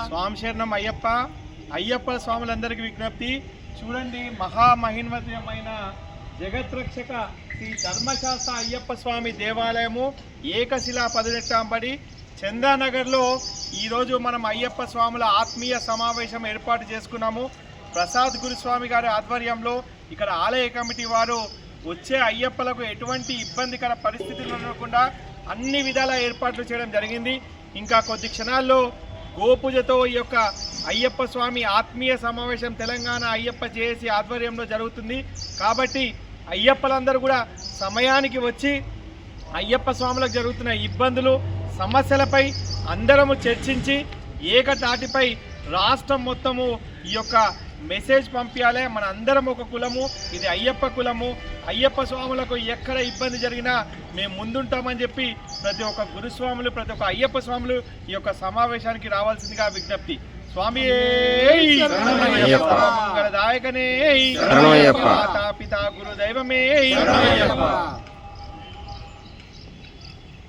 స్వామి శరణం అయ్యప్ప. అయ్యప్ప స్వాములందరికీ విజ్ఞప్తి, చూడండి మహామహిమమైన జగత్రక్షక శ్రీ ధర్మశాస్త్ర అయ్యప్ప స్వామి దేవాలయము ఏకశిలా 18 చందానగర్లో ఈరోజు మనం అయ్యప్ప స్వాముల ఆత్మీయ సమావేశం ఏర్పాటు చేసుకున్నాము. ప్రసాద్ గురుస్వామి గారి ఆధ్వర్యంలో ఇక్కడ ఆలయ కమిటీ వారు వచ్చే అయ్యప్పలకు ఎటువంటి ఇబ్బందికర పరిస్థితులు ఉండకుండా అన్ని విధాల ఏర్పాట్లు చేయడం జరిగింది. ఇంకా కొద్ది క్షణాల్లో గోపూజతో ఈ యొక్క అయ్యప్ప స్వామి ఆత్మీయ సమావేశం తెలంగాణ అయ్యప్ప జేఏసీ ఆధ్వర్యంలో జరుగుతుంది. కాబట్టి అయ్యప్పలందరూ కూడా సమయానికి వచ్చి అయ్యప్ప స్వాములకు జరుగుతున్న ఇబ్బందులు సమస్యలపై అందరము చర్చించి ఏకతాటిపై రాష్ట్రం మొత్తము ఈ యొక్క మెసేజ్ పంపించాలి. మన అందరం ఒక కులము, ఇది అయ్యప్ప కులము, అయ్యప్ప స్వాములకు ఎక్కడ ఇబ్బంది జరిగినా మేము ముందుంటామని చెప్పి ప్రతి ఒక్క గురుస్వాములు, ప్రతి ఒక్క అయ్యప్ప స్వాములు ఈ యొక్క సమావేశానికి రావాల్సిందిగా విజ్ఞప్తి. స్వామి మంగళదాయకనే, మాతా పితా గురు దైవమే.